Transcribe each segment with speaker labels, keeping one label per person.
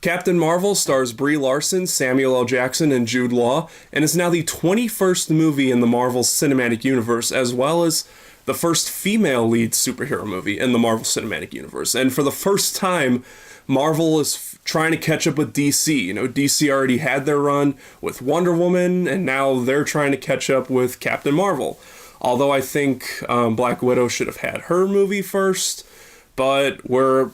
Speaker 1: Captain Marvel stars Brie Larson, Samuel L. Jackson, and Jude Law, and is now the 21st movie in the Marvel Cinematic Universe, as well as the first female lead superhero movie in the Marvel Cinematic Universe. And for the first time, Marvel is trying to catch up with DC. You know, DC already had their run with Wonder Woman, and now they're trying to catch up with Captain Marvel. Although I think Black Widow should have had her movie first, but we're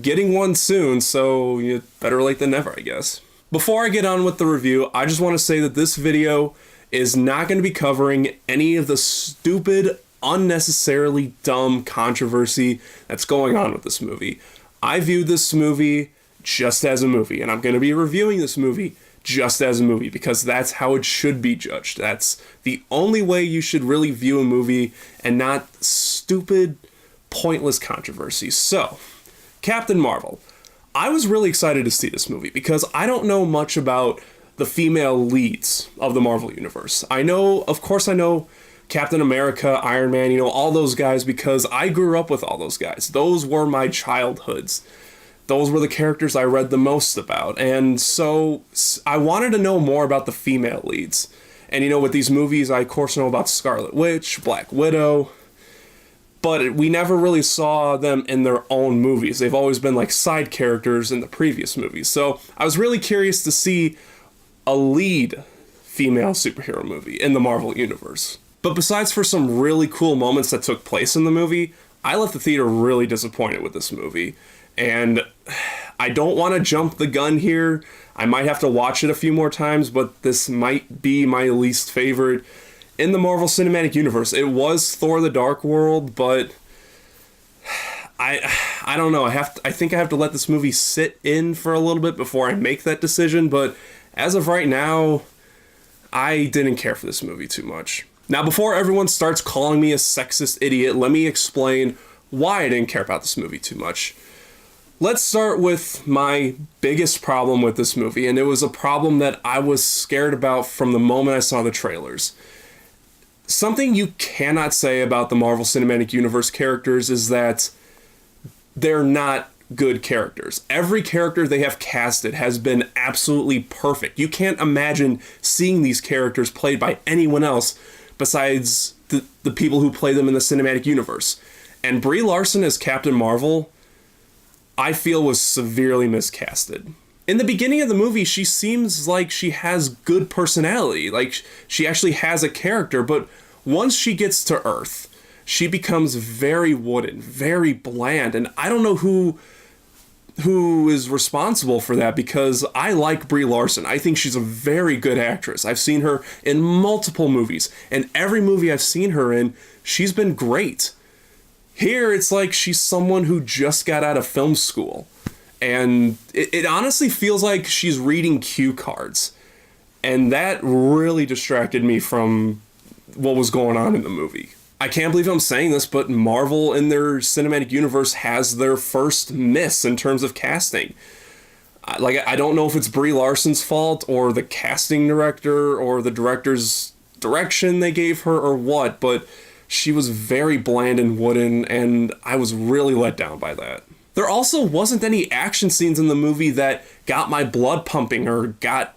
Speaker 1: getting one soon, so better late than never, I guess. Before I get on with the review, I just want to say that this video is not going to be covering any of the stupid, unnecessarily dumb controversy that's going on with this movie. I view this movie just as a movie, and I'm going to be reviewing this movie just as a movie because that's how it should be judged. That's the only way you should really view a movie and not stupid, pointless controversy. So, Captain Marvel. I was really excited to see this movie because I don't know much about the female leads of the Marvel Universe. Of course I know Captain America, Iron Man, all those guys because I grew up with all those guys. Those were my childhoods. Those were the characters I read the most about. And so I wanted to know more about the female leads. And with these movies, I of course know about Scarlet Witch, Black Widow, but we never really saw them in their own movies. They've always been like side characters in the previous movies. So I was really curious to see a lead female superhero movie in the Marvel Universe. But besides for some really cool moments that took place in the movie, I left the theater really disappointed with this movie. And I don't want to jump the gun here. I might have to watch it a few more times, but this might be my least favorite in the Marvel Cinematic Universe. It was Thor: The Dark World, but I don't know. I think I have to let this movie sit in for a little bit before I make that decision, but as of right now, I didn't care for this movie too much. Now, before everyone starts calling me a sexist idiot, let me explain why I didn't care about this movie too much. Let's start with my biggest problem with this movie, and it was a problem that I was scared about from the moment I saw the trailers. Something you cannot say about the Marvel Cinematic Universe characters is that they're not good characters. Every character they have casted has been absolutely perfect. You can't imagine seeing these characters played by anyone else besides the people who play them in the cinematic universe. And Brie Larson as Captain Marvel, I feel, was severely miscasted. In the beginning of the movie, she seems like she has good personality, like she actually has a character, but once she gets to Earth, she becomes very wooden, very bland, and I don't know who is responsible for that because I like Brie Larson. I think she's a very good actress. I've seen her in multiple movies, and every movie I've seen her in, she's been great. Here, it's like she's someone who just got out of film school. And it honestly feels like she's reading cue cards. And that really distracted me from what was going on in the movie. I can't believe I'm saying this, but Marvel in their cinematic universe has their first miss in terms of casting. I don't know if it's Brie Larson's fault or the casting director or the director's direction they gave her or what, but she was very bland and wooden, and I was really let down by that. There also wasn't any action scenes in the movie that got my blood pumping or got,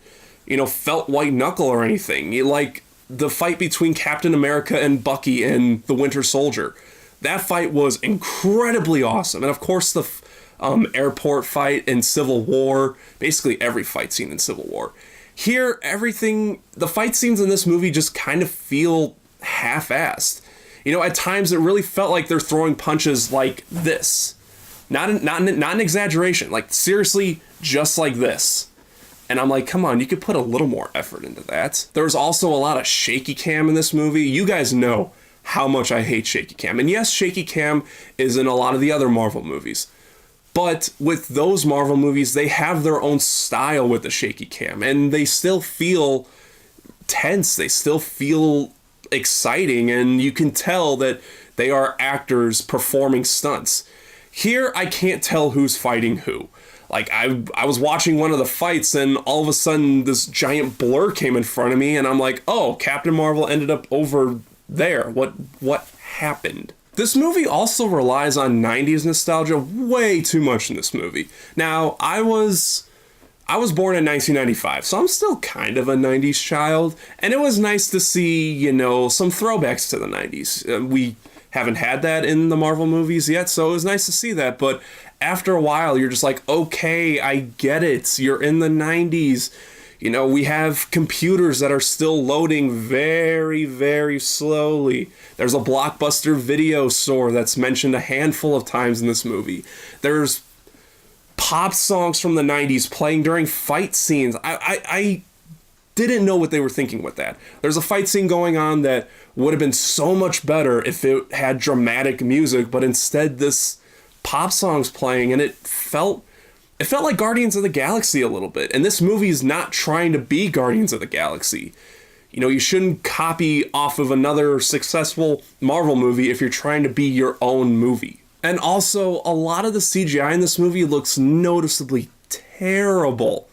Speaker 1: felt white knuckle or anything. Like the fight between Captain America and Bucky and the Winter Soldier. That fight was incredibly awesome. And of course the airport fight in Civil War, basically every fight scene in Civil War. Here, the fight scenes in this movie just kind of feel half-assed. At times it really felt like they're throwing punches like this. Not an exaggeration, like seriously, just like this. And I'm like, come on, you could put a little more effort into that. There was also a lot of shaky cam in this movie. You guys know how much I hate shaky cam. And yes, shaky cam is in a lot of the other Marvel movies. But with those Marvel movies, they have their own style with the shaky cam. And they still feel tense. They still feel exciting. And you can tell that they are actors performing stunts. Here, I can't tell who's fighting who. Like, I was watching one of the fights, and all of a sudden, this giant blur came in front of me, and I'm like, oh, Captain Marvel ended up over there. What happened? This movie also relies on 90s nostalgia way too much in this movie. Now, I was I was born in 1995, so I'm still kind of a 90s child, and it was nice to see, you know, some throwbacks to the 90s. We haven't had that in the Marvel movies yet, so it was nice to see that, but after a while, you're just like, okay, I get it. You're in the 90s. You know, we have computers that are still loading very, very slowly. There's a Blockbuster video store that's mentioned a handful of times in this movie. There's pop songs from the 90s playing during fight scenes. I didn't know what they were thinking with that. There's a fight scene going on that would have been so much better if it had dramatic music, but instead this pop song's playing, and it felt like Guardians of the Galaxy a little bit. And this movie's not trying to be Guardians of the Galaxy. You know, you shouldn't copy off of another successful Marvel movie if you're trying to be your own movie. And also, a lot of the CGI in this movie looks noticeably terrible.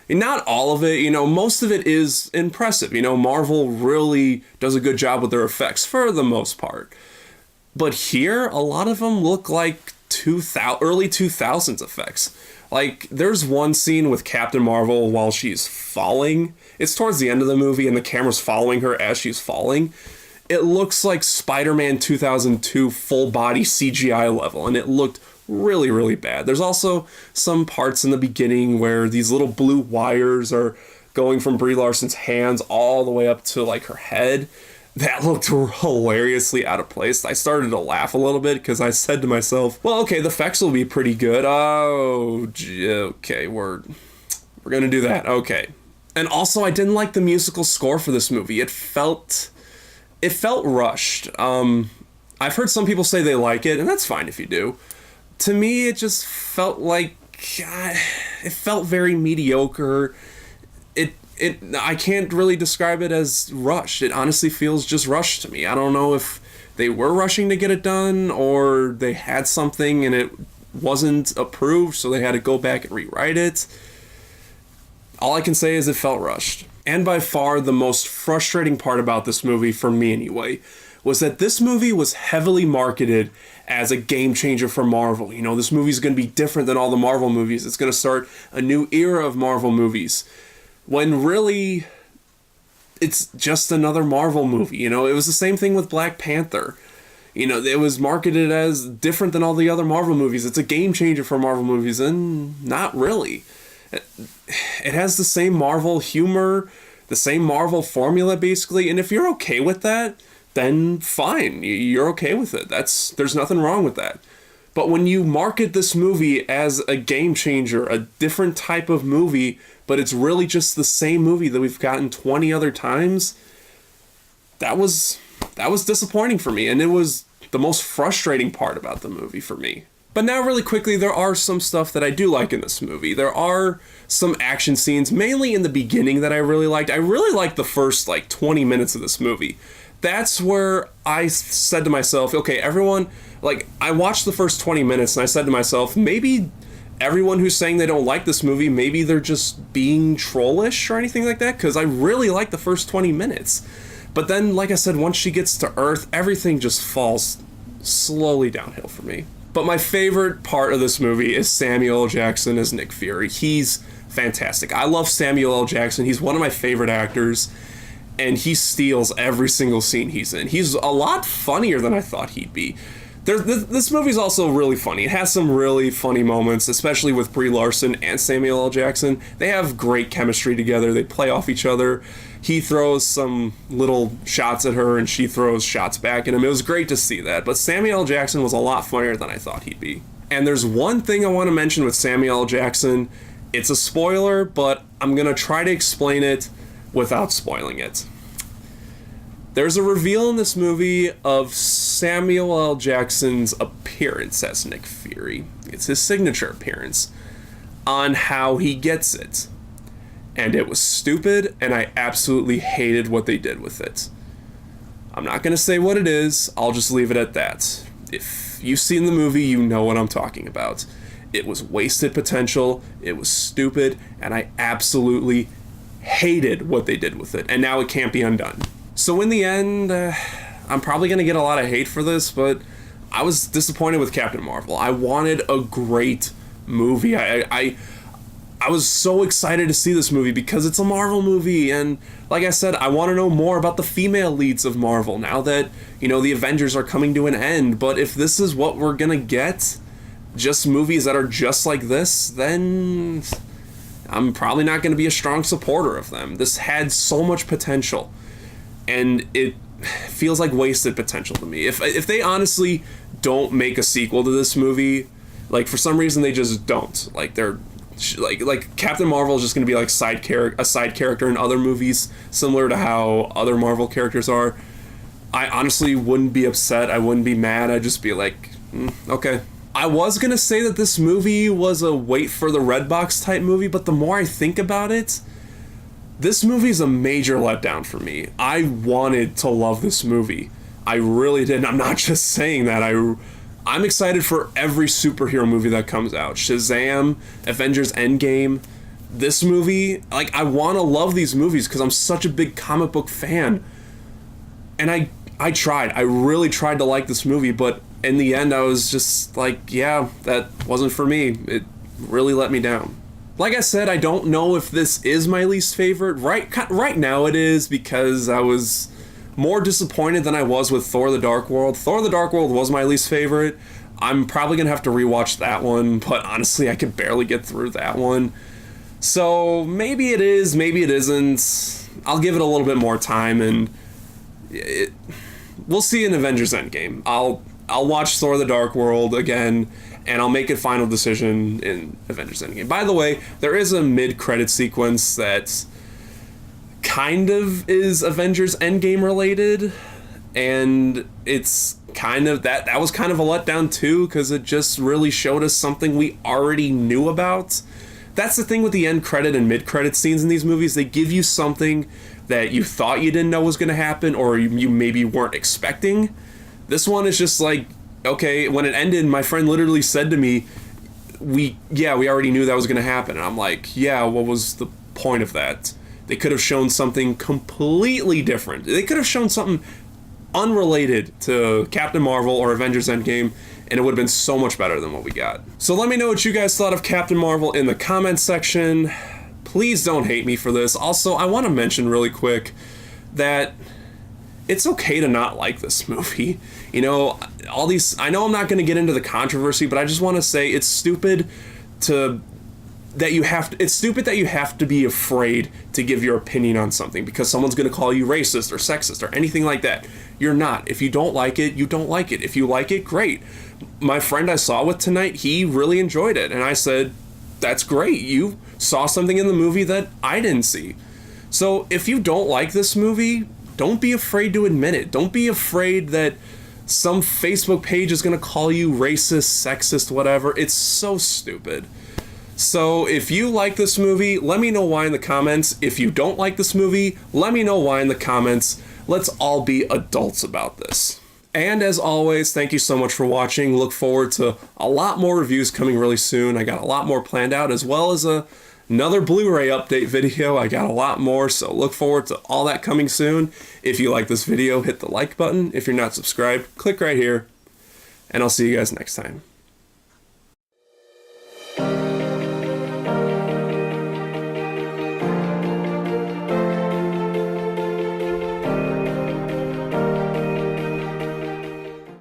Speaker 1: And not all of it, you know, most of it is impressive. You know, Marvel really does a good job with their effects for the most part. But here, a lot of them look like early 2000s effects. Like, there's one scene with Captain Marvel while she's falling. It's towards the end of the movie, and the camera's following her as she's falling. It looks like Spider-Man 2002 full-body CGI level, and it looked really, really bad. There's also some parts in the beginning where these little blue wires are going from Brie Larson's hands all the way up to, like, her head. That looked hilariously out of place. I started to laugh a little bit because I said to myself, well, okay, the effects will be pretty good. Oh, okay, we're going to do that. Okay. And also, I didn't like the musical score for this movie. It felt rushed. I've heard some people say they like it, and that's fine if you do. To me, it just felt like, it felt very mediocre. I can't really describe it as rushed. It honestly feels just rushed to me. I don't know if they were rushing to get it done or they had something and it wasn't approved, so they had to go back and rewrite it. All I can say is it felt rushed. And by far the most frustrating part about this movie, for me anyway, was that this movie was heavily marketed as a game changer for Marvel. You know, this movie's going to be different than all the Marvel movies. It's going to start a new era of Marvel movies. When really, it's just another Marvel movie. You know, it was the same thing with Black Panther. You know, it was marketed as different than all the other Marvel movies. It's a game changer for Marvel movies, and not really. It has the same Marvel humor, the same Marvel formula, basically, and if you're okay with that, then fine. You're okay with it. There's nothing wrong with that. But when you market this movie as a game changer, a different type of movie, but it's really just the same movie that we've gotten 20 other times, that was disappointing for me, and it was the most frustrating part about the movie for me. But now really quickly, there are some stuff that I do like in this movie. There are some action scenes, mainly in the beginning, that I really liked. I really liked the first 20 minutes of this movie. That's where I said to myself, okay, everyone, I watched the first 20 minutes and I said to myself, maybe everyone who's saying they don't like this movie, maybe they're just being trollish or anything like that, because I really like the first 20 minutes. But then, like I said, once she gets to Earth, everything just falls slowly downhill for me. But my favorite part of this movie is Samuel L. Jackson as Nick Fury. He's fantastic. I love Samuel L. Jackson. He's one of my favorite actors, and he steals every single scene he's in. He's a lot funnier than I thought he'd be. This movie's also really funny. It has some really funny moments, especially with Brie Larson and Samuel L. Jackson. They have great chemistry together. They play off each other. He throws some little shots at her, and she throws shots back at him. It was great to see that. But Samuel L. Jackson was a lot funnier than I thought he'd be. And there's one thing I want to mention with Samuel L. Jackson. It's a spoiler, but I'm going to try to explain it without spoiling it. There's a reveal in this movie of Samuel L. Jackson's appearance as Nick Fury. It's his signature appearance on how he gets it. And it was stupid, and I absolutely hated what they did with it. I'm not going to say what it is, I'll just leave it at that. If you've seen the movie, you know what I'm talking about. It was wasted potential, it was stupid, and I absolutely hated what they did with it, and now it can't be undone. So in the end, I'm probably going to get a lot of hate for this, but I was disappointed with Captain Marvel. I wanted a great movie. I was so excited to see this movie because it's a Marvel movie, and like I said, I want to know more about the female leads of Marvel now that, the Avengers are coming to an end. But if this is what we're gonna get, just movies that are just like this, then I'm probably not going to be a strong supporter of them. This had so much potential, and it feels like wasted potential to me. If they honestly don't make a sequel to this movie, like for some reason they just don't, like they're like Captain Marvel is just going to be like a side character in other movies, similar to how other Marvel characters are, I honestly wouldn't be upset. I wouldn't be mad. I'd just be like, okay. I was going to say that this movie was a wait for the Redbox type movie, but the more I think about it, this movie is a major letdown for me. I wanted to love this movie. I really did. And I'm not just saying that. I'm excited for every superhero movie that comes out. Shazam, Avengers Endgame, this movie. Like, I want to love these movies because I'm such a big comic book fan. And I tried. I really tried to like this movie, but in the end, I was just like, yeah, that wasn't for me. It really let me down. Like I said, I don't know if this is my least favorite. Right now it is, because I was more disappointed than I was with Thor: The Dark World. Thor: The Dark World was my least favorite. I'm probably going to have to rewatch that one, but honestly, I could barely get through that one. So maybe it is, maybe it isn't. I'll give it a little bit more time, and we'll see in Avengers Endgame. I'll watch Thor: The Dark World again, and I'll make a final decision in Avengers Endgame. By the way, there is a mid-credit sequence that kind of is Avengers Endgame related, and it's kind of that was kind of a letdown too, because it just really showed us something we already knew about. That's the thing with the end credit and mid-credit scenes in these movies. They give you something that you thought you didn't know was going to happen, or you maybe weren't expecting. This one is just like, okay, when it ended, my friend literally said to me, we already knew that was going to happen. And I'm like, yeah, what was the point of that? They could have shown something completely different. They could have shown something unrelated to Captain Marvel or Avengers Endgame, and it would have been so much better than what we got. So let me know what you guys thought of Captain Marvel in the comments section. Please don't hate me for this. Also, I want to mention really quick that it's okay to not like this movie. I know I'm not going to get into the controversy, but I just want to say it's stupid that you have to be afraid to give your opinion on something because someone's going to call you racist or sexist or anything like that. You're not. If you don't like it, you don't like it. If you like it, great. My friend I saw with tonight, he really enjoyed it, and I said, that's great. You saw something in the movie that I didn't see. So if you don't like this movie, don't be afraid to admit it. Don't be afraid that some Facebook page is going to call you racist, sexist, whatever. It's so stupid. So if you like this movie, let me know why in the comments. If you don't like this movie, let me know why in the comments. Let's all be adults about this. And as always, thank you so much for watching. Look forward to a lot more reviews coming really soon. I got a lot more planned out, as well as another Blu-ray update video. I got a lot more, so look forward to all that coming soon. If you like this video, hit the like button. If you're not subscribed, click right here, and I'll see you guys next time.